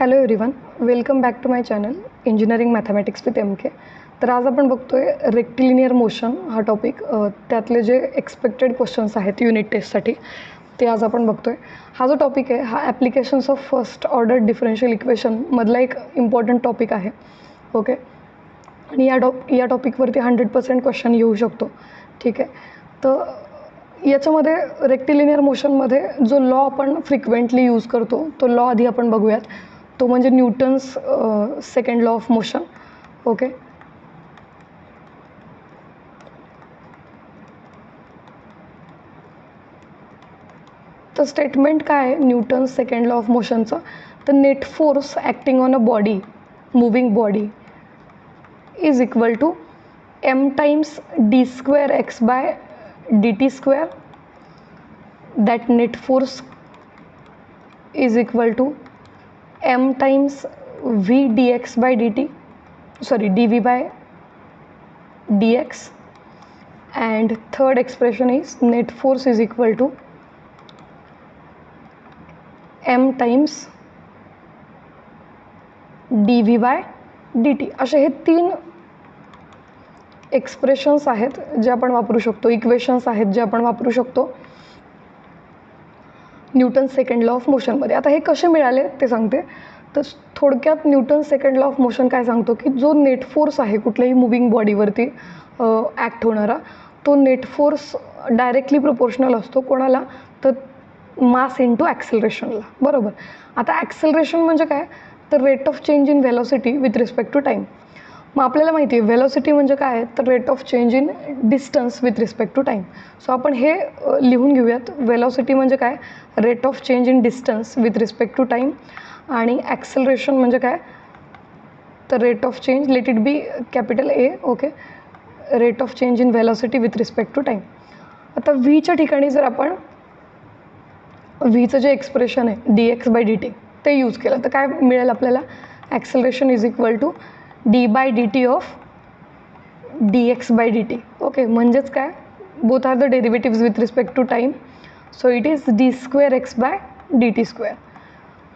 Hello everyone, welcome back to my channel engineering mathematics with M K. तर आज आपण बघतोय रेक्टिलिनियर मोशन हा टॉपिक. त्यातले जे एक्सपेक्टेड क्वेश्चन्स आहेत युनिट टेस्टसाठी ते आज आपण बघतोय. हा जो टॉपिक आहे हा applications of first order differential इक्वेशनमधला एक इम्पॉर्टंट टॉपिक आहे. ओके, आणि या टॉपिकवरती 100% क्वेश्चन येऊ शकतो. ठीक आहे, तर याच्यामध्ये रेक्टिलिनियर मोशनमध्ये जो लॉ आपण फ्रिक्वेंटली यूज करतो तो लॉ आधी आपण बघूयात. तो म्हणजे Newton's second law of motion. Okay, तर स्टेटमेंट काय आहे न्यूटन्स सेकंड लॉ ऑफ मोशनचं? तर net force acting on a body, moving body, is equal to m times d square x by dt square. That net force is equal to m times v dx by dt, sorry dv by dx, and third expression is net force is equal to m times dv by dt. असे हे तीन expressions आहेत जे आपण वापरू शकतो, equations आहेत जे आपण वापरू शकतो न्यूटन सेकंड लॉ ऑफ मोशनमध्ये. आता हे कसे मिळाले ते सांगते. तर थोडक्यात Newton second law of motion काय सांगतो की जो नेट फोर्स आहे कुठल्याही मुव्हिंग बॉडीवरती ॲक्ट होणारा, तो नेट फोर्स डायरेक्टली प्रोपोर्शनल असतो कोणाला? तर मास इंटू ॲक्सेलरेशनला. बरोबर. आता ॲक्सेलरेशन म्हणजे काय? तर rate of change in velocity with respect to time. मग आपल्याला माहिती आहे व्हेलॉसिटी म्हणजे काय आहे? तर rate of change in distance with respect to time. So आपण हे लिहून घेऊयात. व्हेलॉसिटी म्हणजे काय? Rate of change in distance with respect to time. आणि ॲक्सेलरेशन म्हणजे काय? तर rate of change, let it be capital A. Okay, rate of change in velocity with respect to time. आता व्हीच्या ठिकाणी जर आपण व्हीचं जे एक्सप्रेशन आहे D X by D T ते यूज केलं तर काय मिळेल आपल्याला? Acceleration is equal to D by D T of D X by D T. Okay, म्हणजेच काय? Both are the derivatives with respect to time. So it is D square X by D T square.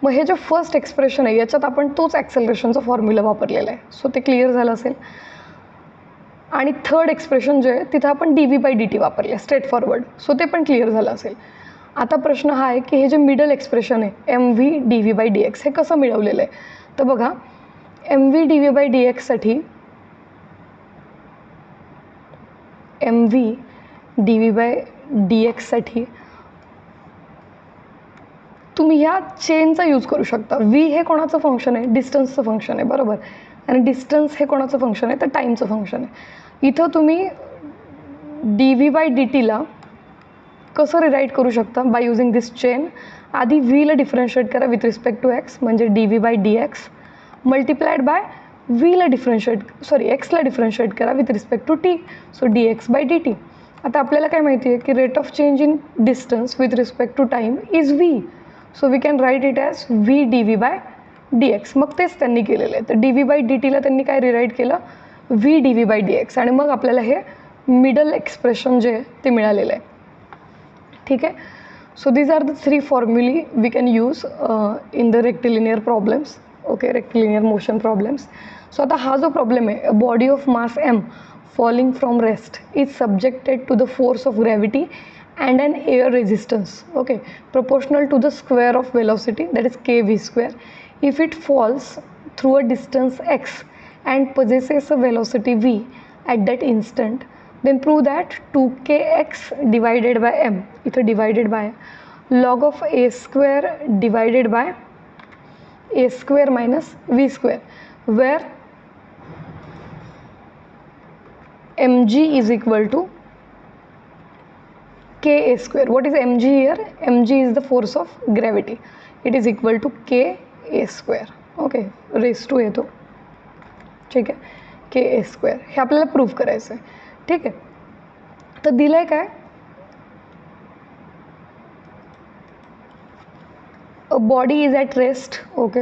मग हे जे first expression आहे याच्यात आपण तोच ॲक्सेलरेशनचा formula वापरलेला आहे. सो ते क्लिअर झालं असेल. आणि थर्ड एक्सप्रेशन जे आहे तिथं आपण D V by D T वापरले स्ट्रेट फॉरवर्ड. सो ते पण क्लिअर झालं असेल. आता प्रश्न हा आहे की हे जे मिडल एक्सप्रेशन आहे M V D V by D X हे कसं मिळवलेलं आहे? तर बघा, M V D V by D एक्ससाठी M V D V by D एक्ससाठी तुम्ही ह्या चेनचा यूज करू शकता. व्ही हे कोणाचं फंक्शन आहे? डिस्टन्सचं फंक्शन आहे. बरोबर. आणि डिस्टन्स हे कोणाचं फंक्शन आहे? तर टाईमचं फंक्शन आहे. इथं तुम्ही डी व्ही बाय डी टीला कसं रिराईट करू शकता? By using this chain. आधी व्हीला डिफरन्शिएट करा विथ रिस्पेक्ट टू एक्स, म्हणजे D V by D X multiplied by व्हीला एक्सला डिफरन्शिएट करा with respect to T. So D X by D T. आता आपल्याला काय माहिती आहे की rate of change in distance with respect to time is V. So we can write it as V D V by D X. मग तेच त्यांनी केलेलं आहे. तर डी व्ही बाय डी टीला त्यांनी काय रिराईट केलं? V D V by D x. आणि मग आपल्याला हे मिडल एक्सप्रेशन जे आहे ते मिळालेलं आहे. ठीक आहे. So these are the three formulae we can use in the rectilinear problems. Okay, rectilinear motion problems. So आता हा जो प्रॉब्लेम आहे, a body of mass M falling from rest is subjected to the force of gravity and an air resistance, okay, proportional to the square of velocity, that is kv square. If it falls through a distance x and possesses a velocity v at that instant, then prove that 2kx divided by m, ithe divided by log of a square divided by a square minus v square, where mg is equal to ka square. What is mg here? mg is the force of gravity. It is equal to ka square. Okay, raised to येतो. ठीक आहे, ka square हे आपल्याला prove करायचं आहे. ठीक आहे, तर दिलं आहे काय? A body is at rest. Okay,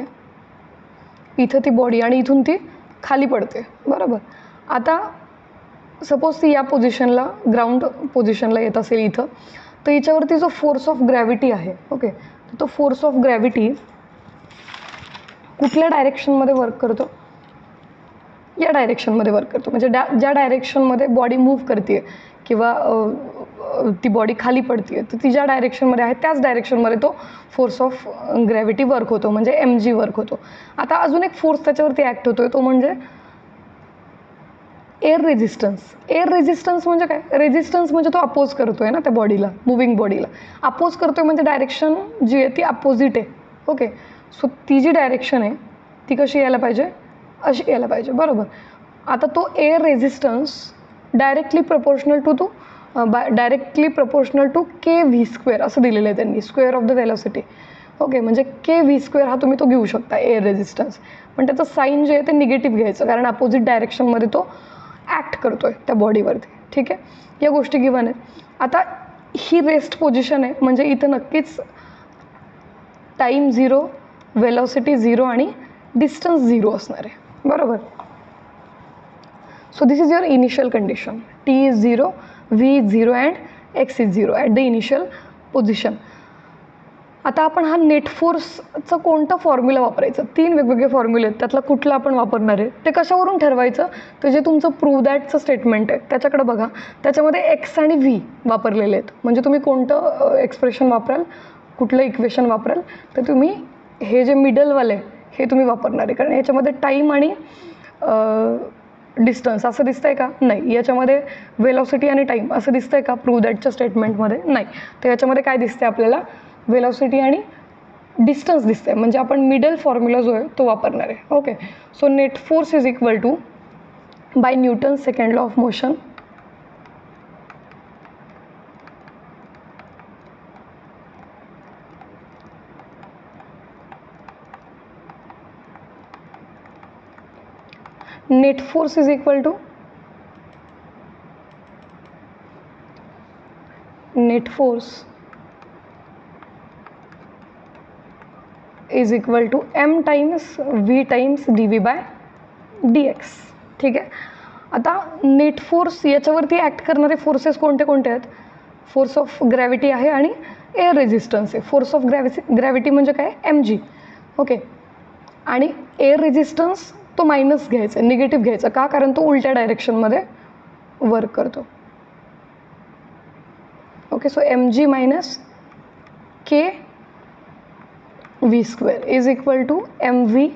इथं ती बॉडी आणि इथून ती खाली पडते. बरोबर. आता सपोज ती या पोझिशनला, ग्राउंड पोझिशनला येत असेल इथं, तर याच्यावरती जो फोर्स ऑफ ग्रॅव्हिटी आहे, ओके, तो फोर्स ऑफ ग्रॅव्हिटी कुठल्या डायरेक्शनमध्ये वर्क करतो, या डायरेक्शनमध्ये वर्क करतो. म्हणजे ज्या डायरेक्शनमध्ये बॉडी मूव्ह करते किंवा ती बॉडी खाली पडते तर ती ज्या डायरेक्शनमध्ये आहे त्याच डायरेक्शनमध्ये तो फोर्स ऑफ ग्रॅव्हिटी वर्क होतो, म्हणजे mg वर्क होतो. आता अजून एक फोर्स त्याच्यावरती ॲक्ट होतोय, तो म्हणजे एअर रेझिस्टन्स. एअर रेझिस्टन्स म्हणजे काय, रेझिस्टन्स म्हणजे तो अपोज करतोय ना त्या बॉडीला, मुव्हिंग बॉडीला अपोज करतोय, म्हणजे डायरेक्शन जी आहे ती अपोजिट आहे. ओके, सो ती जी डायरेक्शन आहे ती कशी यायला पाहिजे, अशी यायला पाहिजे, बरोबर. आता तो air resistance directly proportional to K V square असं दिलेलं आहे त्यांनी, square of the velocity. Okay, म्हणजे के व्ही स्क्वेअर हा तुम्ही तो घेऊ शकता एअर रेझिस्टन्स, पण त्याचं साईन जे आहे ते निगेटिव्ह घ्यायचं, कारण अपोजिट डायरेक्शनमध्ये तो ॲक्ट करतोय त्या बॉडीवरती. ठीक आहे, या गोष्टी गिवन आहेत. आता ही रेस्ट पोझिशन आहे, म्हणजे इथं नक्कीच टाईम 0, वेलॉसिटी 0 आणि डिस्टन्स 0 असणार आहे, बरोबर. So this is your initial condition. T is 0, V is 0 and X is 0 at the initial position. आता आपण हा नेट फोर्सचं कोणता फॉर्म्युला वापरायचं, 3 वेगवेगळे फॉर्म्युले आहेत, त्यातला कुठला आपण वापरणार आहे ते कशावरून ठरवायचं, तर जे तुमचं प्रूव्ह दॅटचं स्टेटमेंट आहे त्याच्याकडे बघा, त्याच्यामध्ये एक्स आणि व्ही वापरलेले आहेत. म्हणजे तुम्ही कोणतं एक्सप्रेशन वापराल, कुठलं इक्वेशन वापराल, तर तुम्ही हे जे मिडलवाले हे तुम्ही वापरणार आहे, कारण याच्यामध्ये टाईम आणि डिस्टन्स असं दिसतंय का, नाही. याच्यामध्ये वेलॉसिटी आणि टाईम असं दिसतंय का प्रूव्ह दॅटच्या स्टेटमेंटमध्ये, नाही. तर याच्यामध्ये काय दिसतंय आपल्याला, वेलॉसिटी आणि डिस्टन्स दिसतंय, म्हणजे आपण मिडल फॉर्म्युला जो आहे तो वापरणार आहे. Okay, so net force is equal to by Newton second law of motion net force is equal to net force is equal to m times v times dv by dx. ठीक आहे, आता net force याच्यावरती act करणारे forces कोणते कोणते आहेत, force of gravity आहे आणि एअर रेझिस्टन्स आहे. फोर्स ऑफ ग्रॅव्हिटी म्हणजे काय, mg. ओके, आणि एअर रेझिस्टन्स तो मायनस घ्यायचा, निगेटिव्ह घ्यायचा, का, कारण तो उलट्या डायरेक्शनमध्ये वर्क करतो. Okay, so mg minus K V square is equal to mv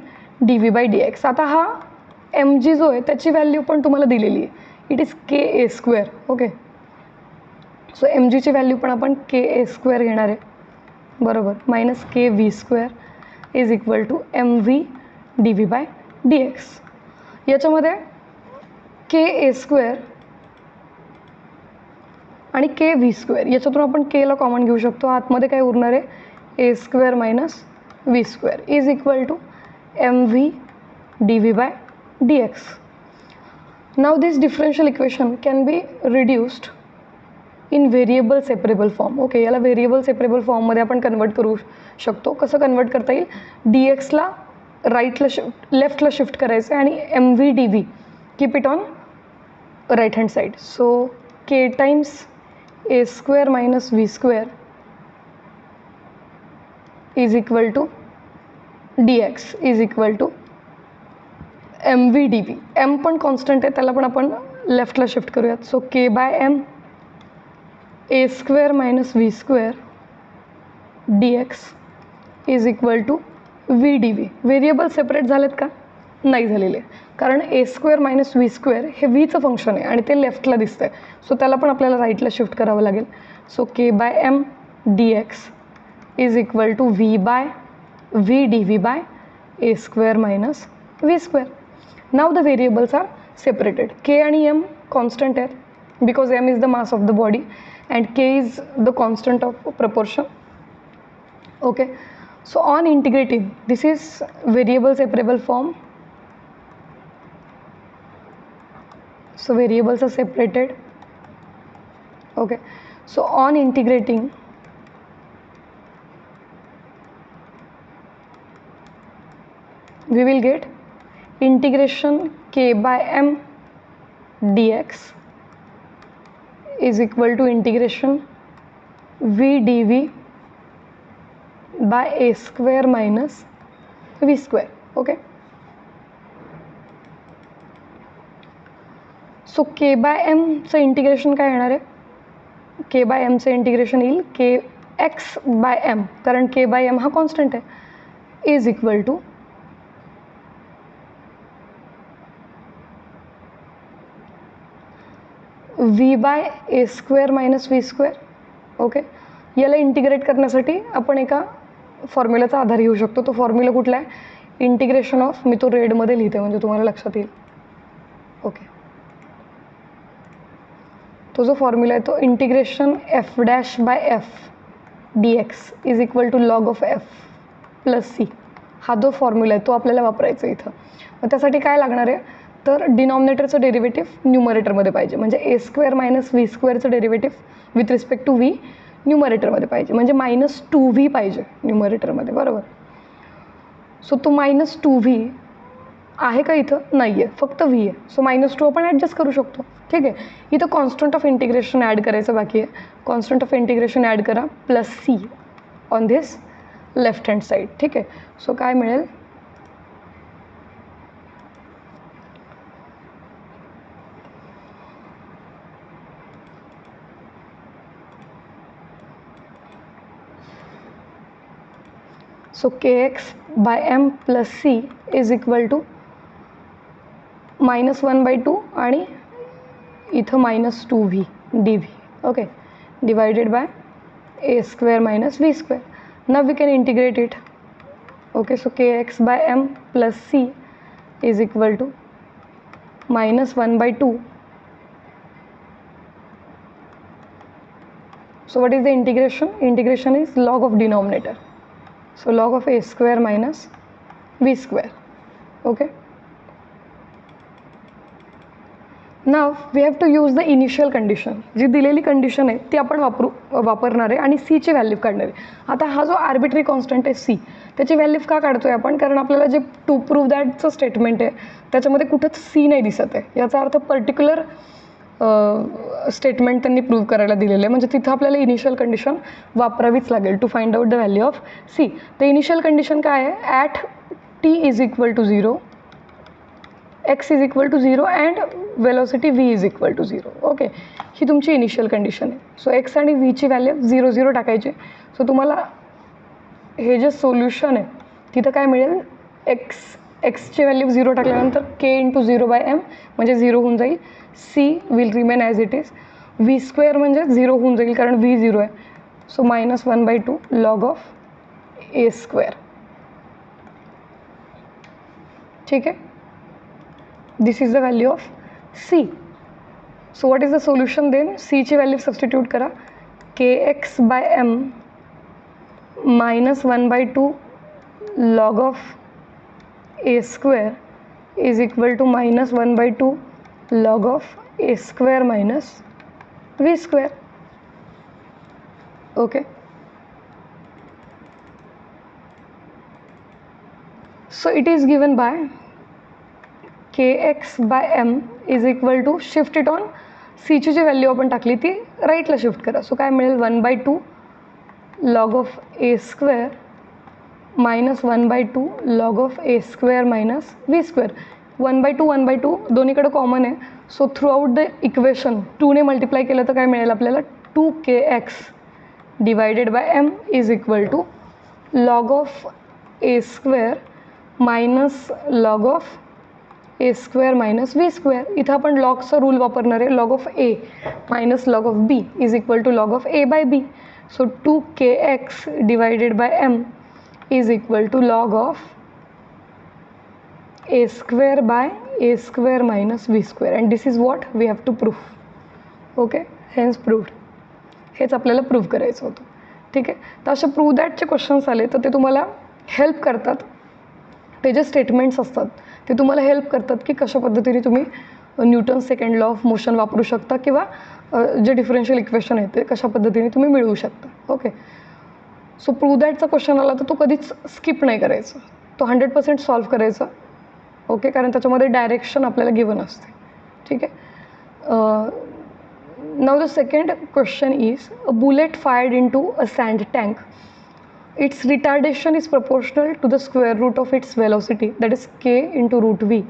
dv bye dx. आता हा mg जो आहे त्याची व्हॅल्यू पण तुम्हाला दिलेली आहे, it is K A square. Okay, so mgची व्हॅल्यू पण आपण के ए स्क्वेअर घेणार आहे, बरोबर, minus K V square is equal to mv dv bye dx. याच्यामध्ये के ए स्क्वेअर आणि के व्ही स्क्वेअर याच्यातून आपण केला कॉमन घेऊ शकतो, आतमध्ये काय उरणार आहे, A square minus V square is equal to mv dv bye dx. Now this differential equation can be reduced in variable separable form. Okay, याला व्हेरिएबल सेपरेबल फॉर्ममध्ये आपण कन्वर्ट करू शकतो. कसं कन्वर्ट करता येईल, dxला लेफ्टला शिफ्ट करायचं आहे आणि mv dv keep it on right hand side. So k times a square minus V square is equal to dx is equal to mv dv. m पण कॉन्स्टंट आहे, त्याला पण आपण लेफ्टला शिफ्ट करूयात. So K by m a square minus V square dx is equal to v D v. Variable separate झालेत का, नाही झालेले, कारण a square minus V square हे व्हीचं फंक्शन आहे आणि ते लेफ्टला दिसतं आहे, सो त्याला पण आपल्याला राईटला शिफ्ट करावं लागेल. So K by M D x is equal to V by V D V by A square minus V square. Now the variables are separated. K आणि एम कॉन्स्टंट आहेत because M is the mass of the body and K is the constant of proportion. Okay, so on integrating, this is variable separable form, so variables are separated. Okay, so on integrating we will get integration k by m dx is equal to integration v dv by a square minus v square. Okay. So K by एमचं integration काय येणार आहे? के by एमचं integration येईल के x by m, कारण k by m हा constant आहे, is equal to V by A square minus V square. Okay. याला इंटिग्रेट करण्यासाठी आपण एका फॉर्म्युलाचा आधार घेऊ शकतो. तो फॉर्म्युला कुठला आहे? इंटिग्रेशन ऑफ, मी तो रेडमध्ये लिहिते म्हणजे तुम्हाला लक्षात येईल. ओके. तो जो फॉर्म्युला आहे तो integration f dash by f d x is equal to log of f plus c. हा जो फॉर्म्युला आहे तो आपल्याला वापरायचा इथं. मग त्यासाठी काय लागणार आहे? तर डिनॉमिनेटरचं डेरिव्हेटिव्ह न्यूमरेटरमध्ये पाहिजे, म्हणजे ए स्क्वेअर मायनस व्ही स्क्वेअरचं derivative with respect to V न्यूमरेटरमध्ये पाहिजे, म्हणजे -2v पाहिजे न्यूमरेटरमध्ये, बरोबर. सो तो -2v आहे का इथं? नाही आहे, फक्त व्ही आहे. सो -2 आपण ॲडजस्ट करू शकतो. ठीक आहे. इथं कॉन्स्टंट ऑफ इंटिग्रेशन ॲड करायचं बाकी आहे. कॉन्स्टंट ऑफ इंटिग्रेशन ॲड करा plus c on this left hand side. ठीक आहे. सो काय मिळेल? So k x by m plus c is equal to -1/2 आणि इथं -2v dv. ओके. Divided by A square minus V square. Now we can integrate it. Okay. So k x by m plus c is equal to -1/2. So what is the integration? Integration is log of denominator. So log of a square minus v square. Okay. Now we have to use the initial condition. जी दिलेली condition आहे ती आपण वापरणार आहे आणि C ची value काढणार आहे. आता हा जो आर्बिट्ररी कॉन्स्टंट आहे सी, त्याची व्हॅल्यू का काढतोय आपण? कारण आपल्याला जे टू प्रूव्ह दॅटचं स्टेटमेंट आहे त्याच्यामध्ये कुठंच सी नाही दिसत आहे. याचा अर्थ पर्टिक्युलर स्टेटमेंट त्यांनी प्रूव्ह करायला दिलेलं आहे, म्हणजे तिथं आपल्याला इनिशियल कंडिशन वापरावीच लागेल to find out the value of C. तर इनिशियल कंडिशन काय आहे? At T is equal to 0, X is equal to 0 and velocity V is equal to 0. Okay. ही तुमची इनिशियल कंडिशन आहे. सो एक्स आणि व्हीची व्हॅल्यू 0 0 टाकायची. सो तुम्हाला हे जे सोल्युशन आहे तिथं काय मिळेल? एक्सची व्हॅल्यू 0 टाकल्यानंतर के इंटू 0 बाय एम म्हणजे 0 होऊन जाईल. C will remain as it is. V square म्हणजे 0 होऊन जाईल कारण व्ही 0 आहे. So -1/2 log of A square. ठीक आहे. This is the value of C. So what is the solution then? सीची व्हॅल्यू सबस्टिट्यूट करा. K x by M -1/2 log of A square is equal to -1/2 log of a square minus v square. Okay. So it is given by kx by m is equal to, shift it on, c ची जी value आपण टाकली ती राईटला shift करा. So काय मिळेल? 1/2 log of a square -1/2 log of a square minus v square. 1/2 दोन्हीकडे common आहे. So throughout the equation 2 ने मल्टिप्लाय केलं तर काय मिळेल आपल्याला? 2kx divided by m is equal to log of A square minus log of A square minus V square. इथं आपण लॉगचा रूल वापरणार आहे. Log of a minus log of b is equal to log of a by b. So 2kx divided by m is equal to log of a square by a square minus v square, and this is what we have to prove. Okay, hence proved. हेच आपल्याला prove करायचं होतं. ठीक आहे. तर असे prove दॅटचे questions आले तर ते तुम्हाला हेल्प करतात. ते जे स्टेटमेंट्स असतात ते तुम्हाला हेल्प करतात की कशा पद्धतीने तुम्ही Newton second law of motion वापरू शकता किंवा जे डिफरन्शियल इक्वेशन आहे ते कशा पद्धतीने तुम्ही मिळवू शकता. ओके. सो प्रूव्ह दॅटचा क्वेश्चन आला तर तो कधीच स्किप नाही करायचा, तो 100% सॉल्व्ह करायचा. ओके. कारण त्याच्यामध्ये डायरेक्शन आपल्याला गिवन असते. ठीक आहे. Now the second question is, a bullet fired into a sand tank its retardation is proportional to the square root of its velocity, that is k into root v.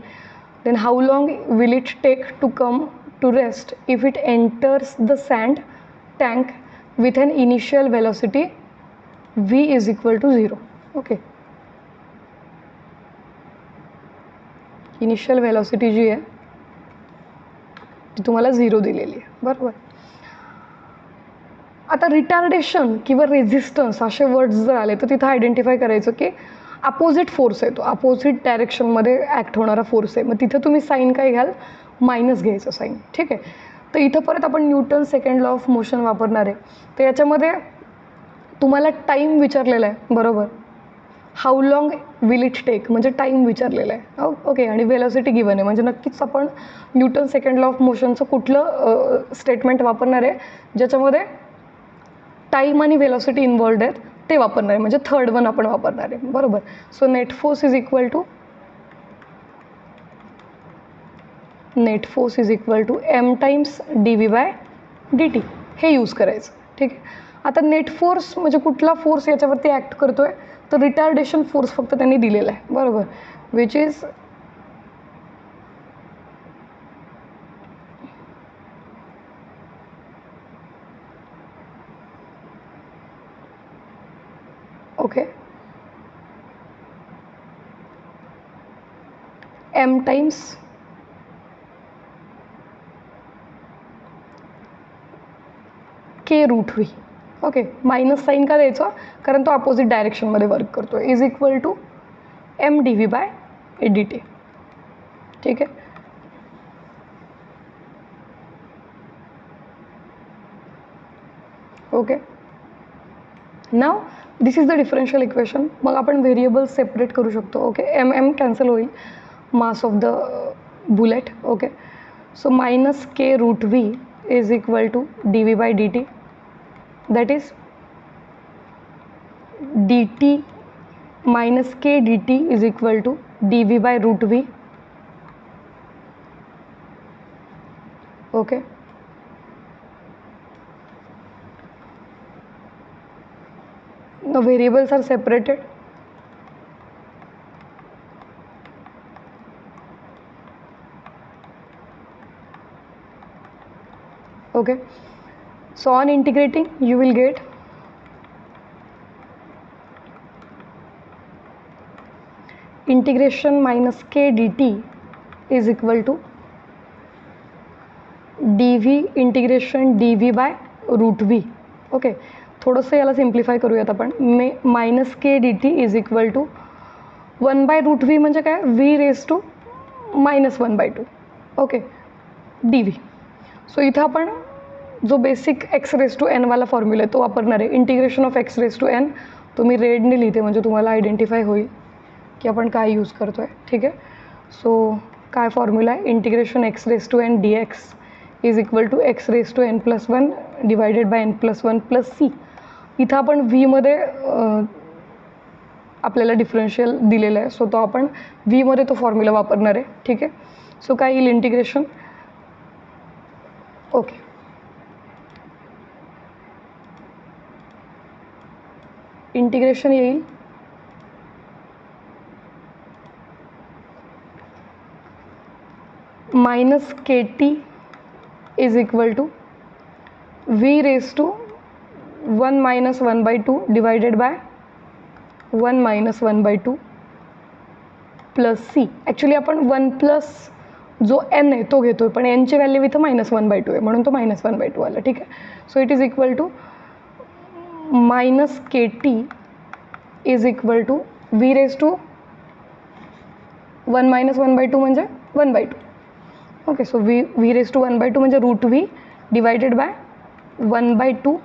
Then how long will it take to come to rest if it enters the sand tank with an initial velocity v is equal to 0. Okay, initial velocity जी आहे ती तुम्हाला 0 दिलेली आहे, बरोबर. आता retardation किंवा resistance असे वर्ड्स जर आले तर तिथं आयडेंटिफाय करायचं की अपोजिट फोर्स आहे, तो अपोजिट डायरेक्शनमध्ये ॲक्ट होणारा फोर्स आहे. मग तिथं तुम्ही साईन काय घ्याल, मायनस घ्यायचं साईन, ठीक आहे. तर इथं परत आपण Newton second law of motion वापरणार आहे. तर याच्यामध्ये तुम्हाला टाईम विचारलेला आहे, बरोबर. How long will it take म्हणजे टाईम विचारलेला आहे, ओके. आणि वेलॉसिटी गिवन आहे, म्हणजे नक्कीच आपण न्यूटन सेकंड लॉ ऑफ मोशनचं कुठलं स्टेटमेंट वापरणार आहे ज्याच्यामध्ये टाईम आणि वेलॉसिटी इन्वॉल्ड आहेत ते वापरणार आहे, म्हणजे थर्ड वन आपण वापरणार आहे, बरोबर. So net force is equal to m times d V by D t, हे यूज करायचं, ठीक आहे. आता नेट फोर्स म्हणजे कुठला फोर्स याच्यावरती ॲक्ट करतो आहे, तर रिटार्डेशन फोर्स फक्त त्यांनी दिलेला आहे, बरोबर, which is okay m times k root v. Okay, minus sign का द्यायचं, कारण तो अपोजिट डायरेक्शनमध्ये वर्क करतो, is equal to m d V by D t, ठीक आहे. Okay, now this is the differential equation. मग आपण व्हेरिएबल्स सेपरेट करू शकतो, ओके. एम एम कॅन्सल होईल, mass of the bullet, okay. So minus k root v is equal to d V by D t, that is dt minus k dt is equal to dv by root v. Okay, the variables are separated. Okay, so on integrating you will get integration minus k dt is equal to dv integration dv by root v. Okay, थोडंसं याला simplify करूयात आपण. Minus k d t is equal to 1 by root v म्हणजे काय, v raise to -1/2, okay, d v. So इथं आपण जो basic x raise to n वाला फॉर्म्युला आहे तो वापरणार आहे. Integration of x raise to n तुम्ही रेडने लिहिते म्हणजे तुम्हाला आयडेंटिफाय होईल की आपण काय यूज करतो आहे, ठीक आहे. सो काय फॉर्म्युला आहे, integration x raise to n d x is equal to x raise to n plus 1 divided by n plus 1 plus c. इथं आपण व्हीमध्ये आपल्याला डिफरन्शियल दिलेलं आहे, सो तो आपण व्हीमध्ये तो फॉर्म्युला वापरणार आहे, ठीक आहे. सो काय येईल इंटिग्रेशन, ओके, इंटिग्रेशन येईल minus k t is equal to v raise to 1 - 1/2 divided by 1 - 1/2 plus c. Actually आपण 1 प्लस जो एन आहे तो घेतो आहे, पण एनची व्हॅल्यू इथं -1/2 आहे म्हणून तो -1/2 आला, ठीक आहे. So it is equal to minus k t is equal to v raise to 1 - 1/2 म्हणजे 1/2. Okay, so v raise to 1/2 म्हणजे root v divided by 1/2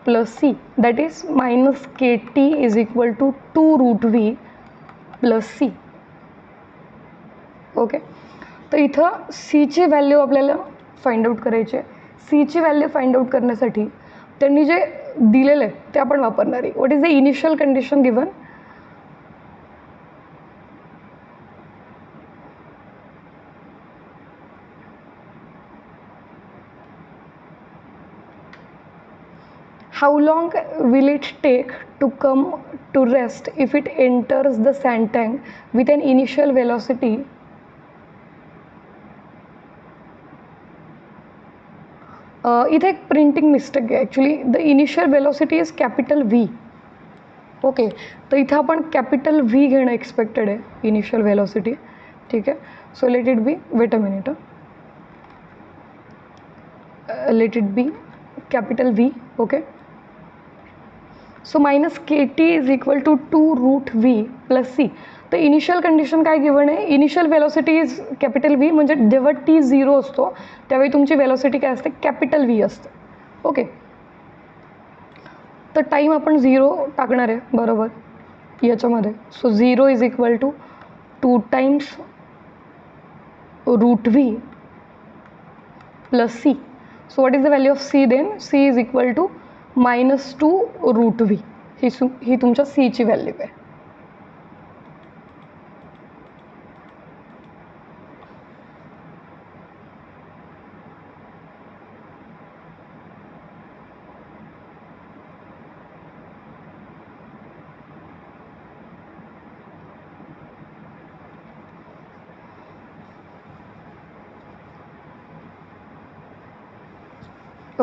plus c, that is minus k t is equal to 2 root v plus c. Okay, तर इथं सीची value आपल्याला find out करायची आहे. सीची value find out करण्यासाठी त्यांनी जे दिलेलं आहे ते आपण वापरणार आहे. What is the initial condition given, how long will it take to come to rest if it enters the sand tank with an initial velocity इथे एक प्रिंटिंग मिस्टेक आहे actually. The initial velocity is capital v. Okay, तर इथं आपण capital v घेणं expected आहे initial velocity. ठीक आहे, so let it be, wait a minute, let it be capital v. Okay, so minus k t is equal to 2√v plus c. तर initial condition काय given आहे, initial velocity is capital v, म्हणजे जेव्हा T 0 असतो त्यावेळी तुमची velocity काय असते, कॅपिटल व्ही असते. ओके, तर टाईम आपण 0 टाकणार आहे बरोबर याच्यामध्ये. So 0 is equal to 2 times √v plus c. So what is the value of c then, c is equal to -2√v. ही तुमच्या सीची व्हॅल्यू आहे.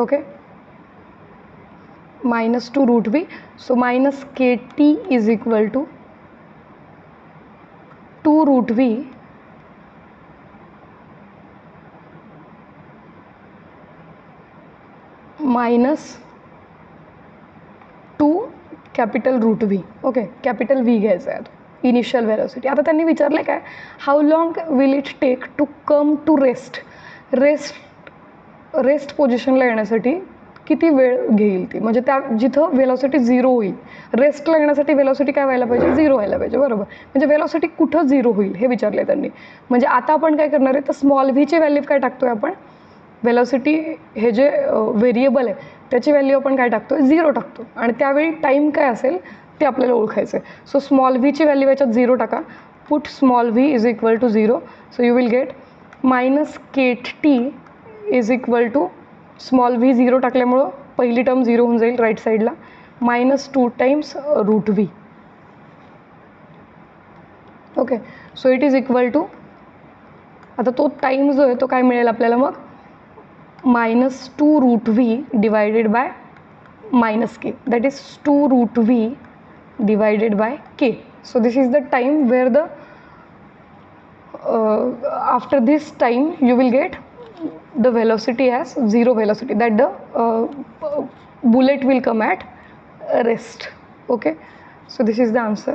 Okay, -2√v. So minus kt is equal to 2√v minus 2 capital √v. Okay, capital v घ्यायचं आहे initial velocity. आता त्यांनी विचारलं काय, how long will it take to come to rest पोझिशनला येण्यासाठी किती वेळ घेईल ती, म्हणजे त्या जिथं वेलॉसिटी 0 होईल, रेस्टला येण्यासाठी वेलॉसिटी काय व्हायला पाहिजे, 0 व्हायला पाहिजे बरोबर. म्हणजे वेलॉसिटी कुठं 0 होईल हे विचारले त्यांनी. म्हणजे आता आपण काय करणार आहे, तर स्मॉल व्हीची व्हॅल्यू काय टाकतोय आपण, वेलॉसिटी हे जे व्हेरिएबल आहे त्याची व्हॅल्यू आपण काय टाकतो, 0 टाकतो, आणि त्यावेळी टाईम काय असेल ते आपल्याला ओळखायचं आहे. सो स्मॉल व्हीची व्हॅल्यू याच्यात 0 टाका, put small v is equal to 0. So you will get minus KT is equal to small v 0 टाकल्यामुळं पहिली टर्म 0 होऊन जाईल राईट साईडला, -2 times √v. Okay, so it is equal to, आता तो टाईम जो आहे तो काय मिळेल आपल्याला मग, -2√v divided by -k, that is 2√v divided by k. So this is the time where the after this time you will get the velocity as 0 velocity, that the bullet will come at rest. Okay, so this is the answer.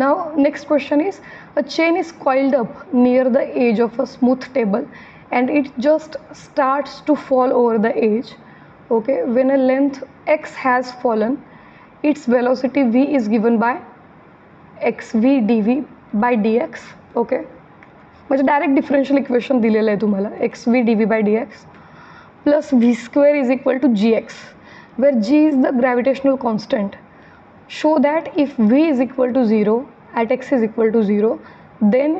Now next question is, a chain is coiled up near the edge of a smooth table and it just starts to fall over the edge. Okay, when a length x has fallen, its velocity v is given by xv dv by dx. Okay, म्हणजे direct differential equation दिलेलं आहे तुम्हाला, xv dv by dx plus v² is equal to gx, where g is the gravitational constant. Show that if v is equal to 0 at x is equal to 0, then